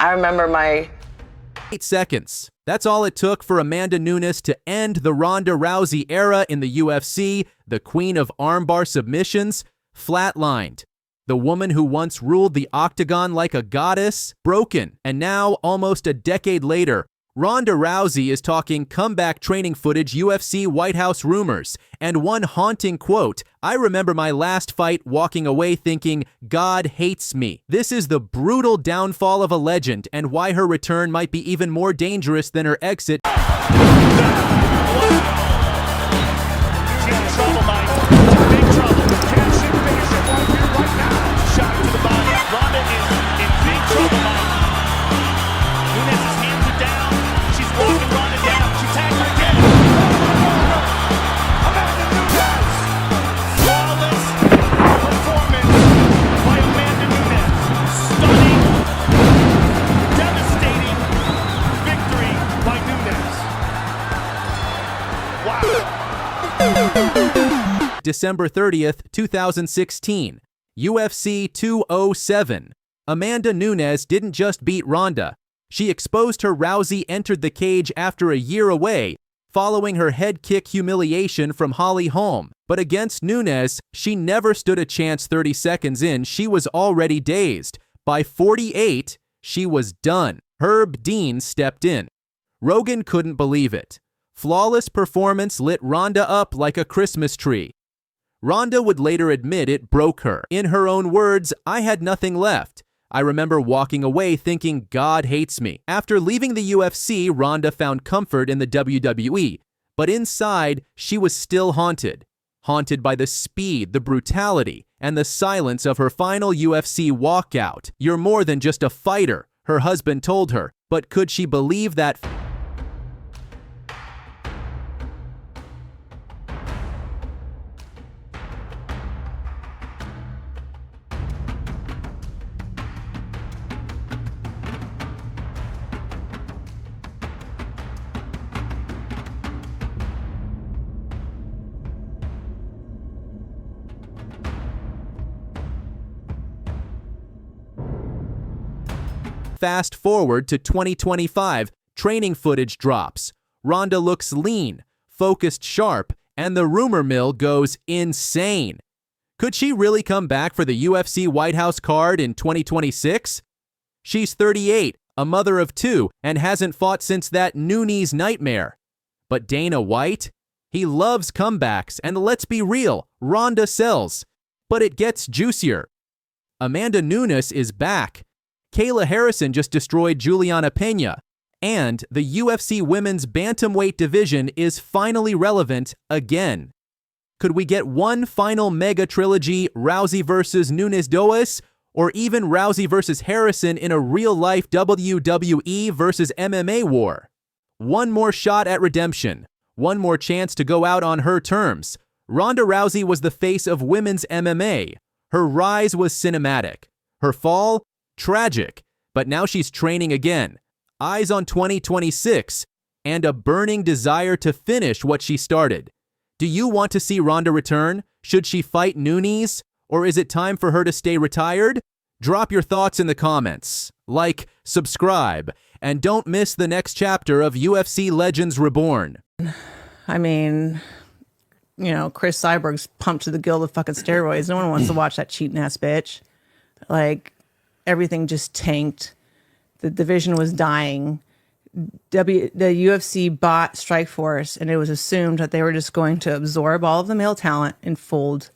I remember my 8 seconds. That's all it took for Amanda Nunes to end the Ronda Rousey era in the UFC, the queen of armbar submissions, flatlined. The woman who once ruled the Octagon like a goddess, broken. And now, almost a decade later, Ronda Rousey is talking comeback training footage, UFC White House rumors, and one haunting quote, "I remember my last fight walking away thinking, God hates me." This is the brutal downfall of a legend and why her return might be even more dangerous than her exit. She's in trouble, Mike. She's in big trouble. Can she finish it right here, right now? Shot to the body. Ronda is in big trouble, Mike. Nunes' hands are down. She's walking Ronda down. She tags her again. Amanda Nunes. Flawless performance by Amanda Nunes. Stunning, devastating victory by Nunes. Wow. December 30th, 2016. UFC 207. Amanda Nunes didn't just beat Ronda. She exposed her Rousey entered the cage after a year away, following her head kick humiliation from Holly Holm. But against Nunes, she never stood a chance 30 seconds in. She was already dazed. By 48, she was done. Herb Dean stepped in. Rogan couldn't believe it. Flawless performance lit Ronda up like a Christmas tree. Ronda would later admit it broke her. In her own words, "I had nothing left. I remember walking away thinking God hates me." After leaving the UFC, Ronda found comfort in the WWE, but inside, she was still haunted. Haunted by the speed, the brutality, and the silence of her final UFC walkout. "You're more than just a fighter," her husband told her, but could she believe that? Fast forward to 2025, training footage drops. Ronda looks lean, focused sharp, and the rumor mill goes insane. Could she really come back for the UFC White House card in 2026? She's 38, a mother of 2, and hasn't fought since that Nunes nightmare. But Dana White? He loves comebacks, and let's be real, Ronda sells. But it gets juicier. Amanda Nunes is back. Kayla Harrison just destroyed Juliana Pena, and the UFC Women's Bantamweight division is finally relevant again. Could we get one final mega trilogy, Rousey versus Nunes Doas, or even Rousey versus Harrison in a real-life WWE versus MMA war? One more shot at redemption, one more chance to go out on her terms. Ronda Rousey was the face of women's MMA. Her rise was cinematic. Her fall? Tragic, but now she's training again. Eyes on 2026 and a burning desire to finish what she started. Do you want to see Ronda return? Should she fight Nunes? Or is it time for her to stay retired? Drop your thoughts in the comments. Like, subscribe, and don't miss the next chapter of UFC Legends Reborn. I mean, you know, Chris Cyborg's pumped to the gill of fucking steroids. No one wants to watch that cheating ass bitch. Like, everything just tanked. The division was dying. The UFC bought Strikeforce, and it was assumed that they were just going to absorb all of the male talent and fold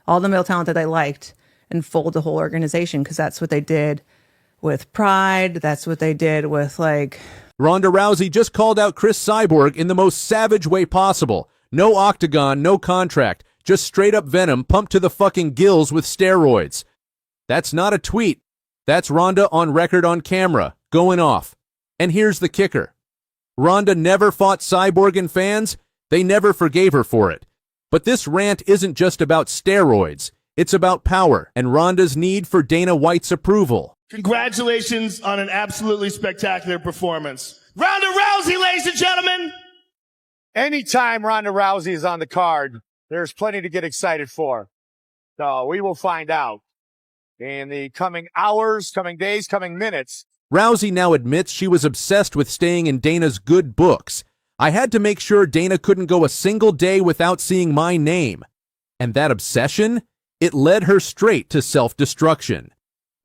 all the male talent that they liked and fold the whole organization, because that's what they did with Pride. That's what they did with, like... Ronda Rousey just called out Chris Cyborg in the most savage way possible. No Octagon, no contract. Just straight up venom pumped to the fucking gills with steroids. That's not a tweet. That's Ronda on record on camera, going off. And here's the kicker. Ronda never fought Cyborg, and fans, they never forgave her for it. But this rant isn't just about steroids. It's about power and Ronda's need for Dana White's approval. Congratulations on an absolutely spectacular performance. Ronda Rousey, ladies and gentlemen. Anytime Ronda Rousey is on the card, there's plenty to get excited for. So we will find out in the coming hours, coming days, coming minutes Rousey now admits she was obsessed with staying in Dana's good books. I had to make sure Dana couldn't go a single day without seeing my name. And that obsession? It led her straight to self-destruction.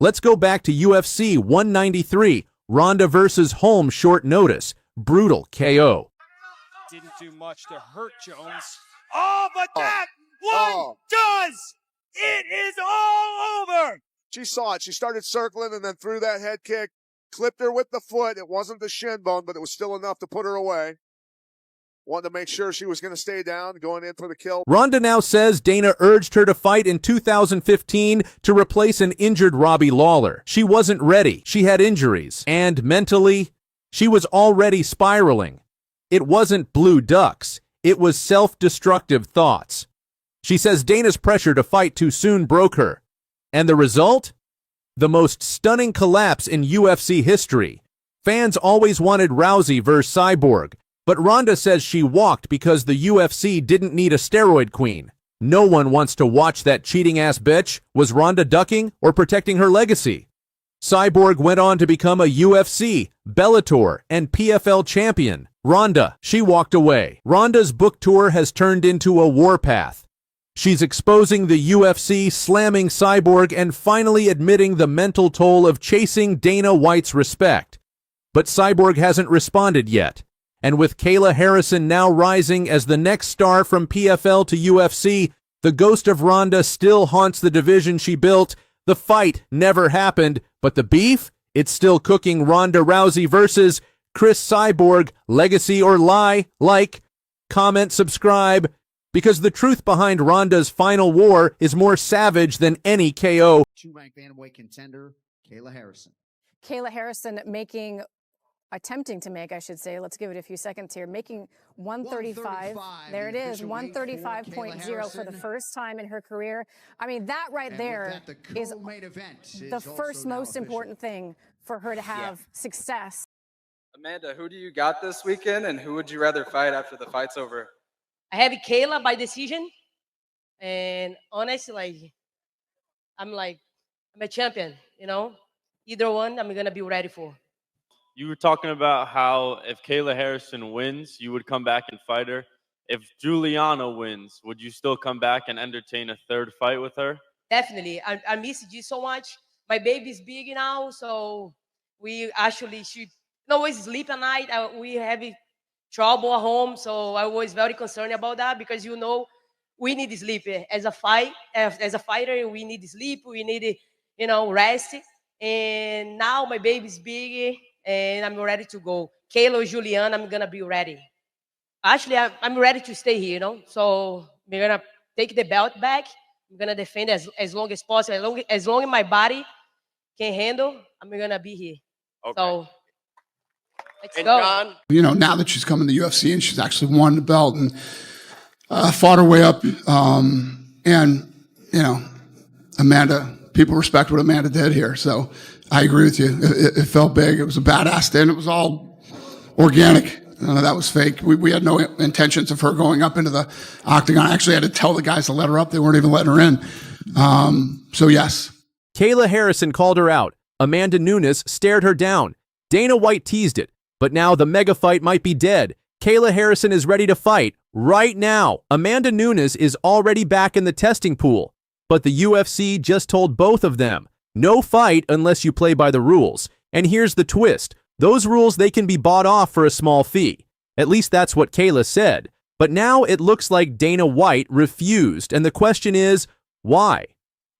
Let's go back to UFC 193, Ronda versus Holmes short notice. Brutal KO. Didn't do much to hurt Jones. Oh, but that one does! It is all over! She saw it. She started circling and then threw that head kick. Clipped her with the foot. It wasn't the shin bone, but it was still enough to put her away. Wanted to make sure she was going to stay down, going in for the kill. Ronda now says Dana urged her to fight in 2015 to replace an injured Robbie Lawler. She wasn't ready. She had injuries. And mentally, she was already spiraling. It wasn't blue ducks. It was self-destructive thoughts. She says Dana's pressure to fight too soon broke her. And the result? The most stunning collapse in UFC history. Fans always wanted Rousey versus Cyborg. But Ronda says she walked because the UFC didn't need a steroid queen. No one wants to watch that cheating-ass bitch. Was Ronda ducking or protecting her legacy? Cyborg went on to become a UFC, Bellator, and PFL champion. Ronda, she walked away. Ronda's book tour has turned into a warpath. She's exposing the UFC, slamming Cyborg, and finally admitting the mental toll of chasing Dana White's respect. But Cyborg hasn't responded yet. And with Kayla Harrison now rising as the next star from PFL to UFC, the ghost of Ronda still haunts the division she built. The fight never happened, but the beef? It's still cooking. Ronda Rousey versus Chris Cyborg. Legacy or lie? Like, comment, subscribe. Because the truth behind Ronda's final war is more savage than any KO. Two-rank bantamweight contender, Kayla Harrison. Kayla Harrison attempting to make, I should say, let's give it a few seconds here, making 135. There it is, 135.0 for the first time in her career. I mean, that right there is the first most important thing for her to have success. Amanda, who do you got this weekend, and who would you rather fight after the fight's over? I have Kayla by decision, and honestly, I'm a champion, you know? Either one, I'm going to be ready for. You were talking about how if Kayla Harrison wins, you would come back and fight her. If Juliana wins, would you still come back and entertain a third fight with her? Definitely. I miss you so much. My baby's big now, so we actually should always sleep at night. We have trouble at home, so I was very concerned about that because, you know, we need sleep. As a fighter, we need sleep. We need, rest. And now my baby's big, and I'm ready to go. Kayla or Juliana, I'm going to be ready. Actually, I'm ready to stay here, So we're going to take the belt back. I'm going to defend as long as possible. As long as my body can handle, I'm going to be here. Okay. So let's go. John? Now that she's come in the UFC and she's actually won the belt and fought her way up. Amanda, people respect what Amanda did here. So I agree with you. It felt big. It was a badass stint. It was all organic. That was fake. We had no intentions of her going up into the Octagon. I actually had to tell the guys to let her up. They weren't even letting her in. So yes. Kayla Harrison called her out. Amanda Nunes stared her down. Dana White teased it. But now the mega fight might be dead. Kayla Harrison is ready to fight right now. Amanda Nunes is already back in the testing pool. But the UFC just told both of them, no fight unless you play by the rules. And here's the twist. Those rules, they can be bought off for a small fee. At least that's what Kayla said. But now it looks like Dana White refused. And the question is, why?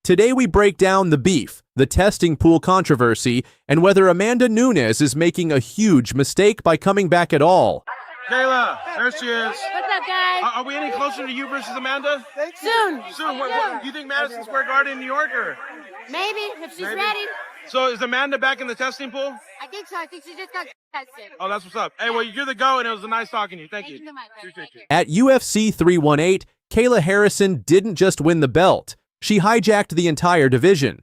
Today we break down the beef, the testing pool controversy, and whether Amanda Nunes is making a huge mistake by coming back at all. Kayla, there she is. What's up, guys? Are we any closer to you versus Amanda? Soon. Soon. What, you think Madison Square Garden in New York? Or? Maybe, if she's ready. So is Amanda back in the testing pool? I think so. I think she just got tested. Oh, that's what's up. Hey, well, you're the go, and it was nice talking to you. Thank you. So much. At UFC 318, Kayla Harrison didn't just win the belt. She hijacked the entire division.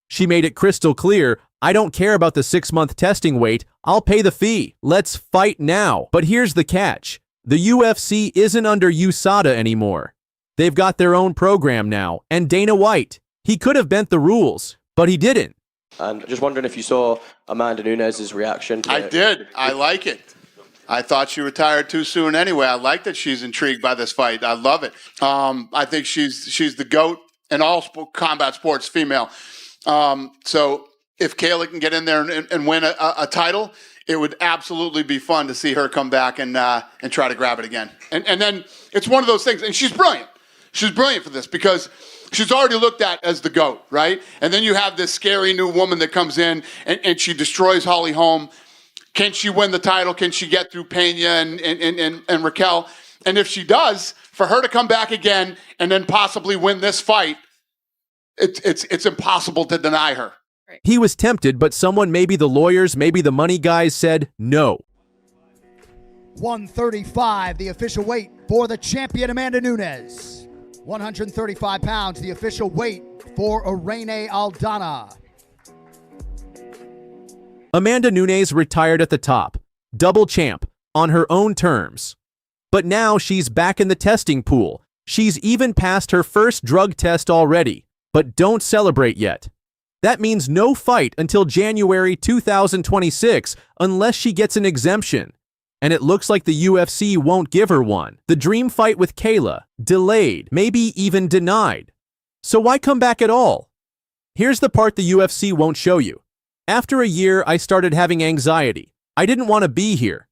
She made it crystal clear, I don't care about the 6-month testing wait, I'll pay the fee. Let's fight now. But here's the catch. The UFC isn't under USADA anymore. They've got their own program now, and Dana White. He could have bent the rules, but he didn't. And just wondering if you saw Amanda Nunes' reaction to I it. did. I like it. I thought she retired too soon anyway. I like that she's intrigued by this fight. I love it. I think she's the GOAT in all combat sports, female. So if Kayla can get in there and win a title, it would absolutely be fun to see her come back and try to grab it again. And then it's one of those things, and she's brilliant. She's brilliant for this because she's already looked at as the GOAT, right? And then you have this scary new woman that comes in and she destroys Holly Holm. Can she win the title? Can she get through Pena and Raquel? And if she does, for her to come back again and then possibly win this fight, it's impossible to deny her. He was tempted, but someone, maybe the lawyers, maybe the money guys, said no. 135, the official weight for the champion Amanda Nunes. 135 pounds, the official weight for Irene Aldana. Amanda Nunes retired at the top, double champ, on her own terms. But now she's back in the testing pool. She's even passed her first drug test already, but don't celebrate yet. That means no fight until January 2026 unless she gets an exemption. And it looks like the UFC won't give her one. The dream fight with Kayla, delayed, maybe even denied. So why come back at all? Here's the part the UFC won't show you. After a year, I started having anxiety. I didn't want to be here.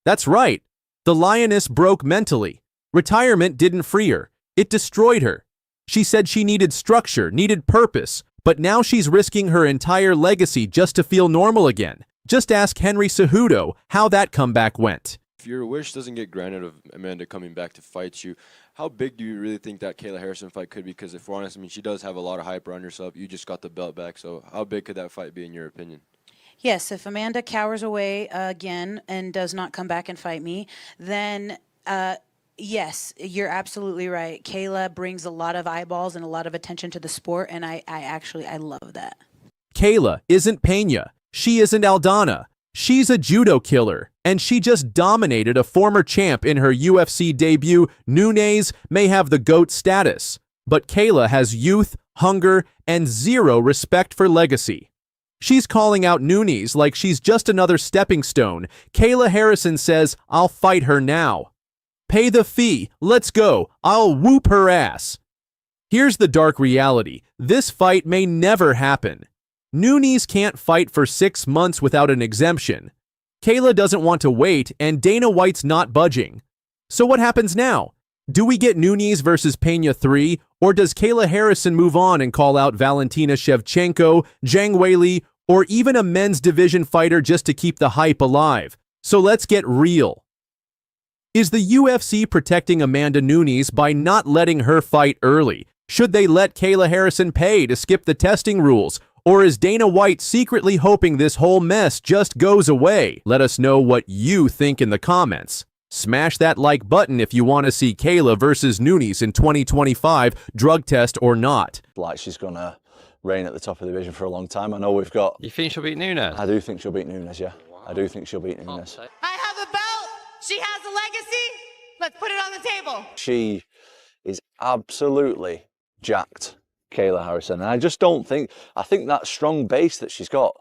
That's right. The lioness broke mentally. Retirement didn't free her. It destroyed her. She said she needed structure, needed purpose, but now she's risking her entire legacy just to feel normal again. Just ask Henry Cejudo how that comeback went. If your wish doesn't get granted of Amanda coming back to fight you, how big do you really think that Kayla Harrison fight could be? Because if we're honest, I mean, she does have a lot of hype around herself. You just got the belt back, so how big could that fight be in your opinion? Yes, if Amanda cowers away again and does not come back and fight me, then yes, you're absolutely right. Kayla brings a lot of eyeballs and a lot of attention to the sport, and I love that. Kayla isn't Pena. She isn't Aldana. She's a judo killer, and she just dominated a former champ in her UFC debut. Nunes may have the GOAT status, but Kayla has youth, hunger, and zero respect for legacy. She's calling out Nunes like she's just another stepping stone. Kayla Harrison says, "I'll fight her now. Pay the fee. Let's go. I'll whoop her ass." Here's the dark reality. This fight may never happen. Nunes can't fight for 6 months without an exemption. Kayla doesn't want to wait, and Dana White's not budging. So what happens now? Do we get Nunes versus Pena 3, or does Kayla Harrison move on and call out Valentina Shevchenko, Zhang Weili, or even a men's division fighter just to keep the hype alive? So let's get real. Is the UFC protecting Amanda Nunes by not letting her fight early? Should they let Kayla Harrison pay to skip the testing rules? Or is Dana White secretly hoping this whole mess just goes away? Let us know what you think in the comments. Smash that like button if you want to see Kayla versus Nunes in 2025, drug test or not. Like she's going to reign at the top of the division for a long time. I know we've got... You think she'll beat Nunes? I do think she'll beat Nunes, yeah. I do think she'll beat Nunes. I have a belt. She has a legacy. Let's put it on the table. She is absolutely jacked, Kayla Harrison. And I just don't think, I think that strong base that she's got.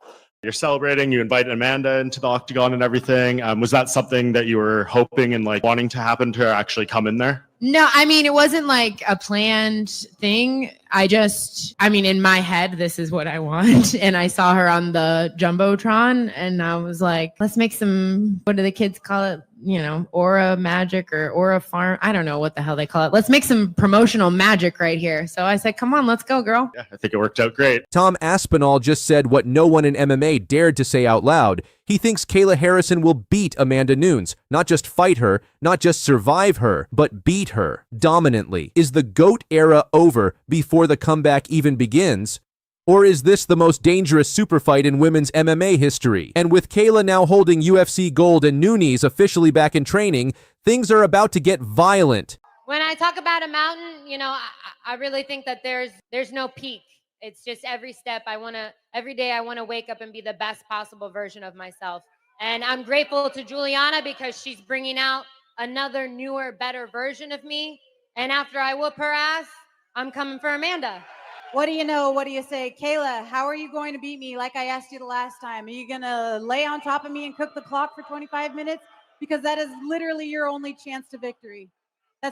You're celebrating, you invited Amanda into the Octagon and everything. Was that something that you were hoping and like wanting to happen to actually come in there? No, I mean, it wasn't like a planned thing. I mean, in my head, this is what I want. And I saw her on the Jumbotron and I was like, let's make some, what do the kids call it? You know, Aura Magic or Aura Farm. I don't know what the hell they call it. Let's make some promotional magic right here. So I said, come on, let's go, girl. Yeah, I think it worked out great. Tom Aspinall just said what no one in MMA dared to say out loud. He thinks Kayla Harrison will beat Amanda Nunes. Not just fight her, not just survive her, but beat her dominantly. Is the GOAT era over before the comeback even begins? Or is this the most dangerous super fight in women's MMA history? And with Kayla now holding UFC gold and Nunes officially back in training, things are about to get violent. When I talk about a mountain, you know, I really think that there's no peak. It's just every step every day I want to wake up and be the best possible version of myself. And I'm grateful to Juliana because she's bringing out another newer, better version of me. And after I whoop her ass, I'm coming for Amanda. What do you know? What do you say? Kayla, how are you going to beat me like I asked you the last time? Are you going to lay on top of me and cook the clock for 25 minutes? Because that is literally your only chance to victory.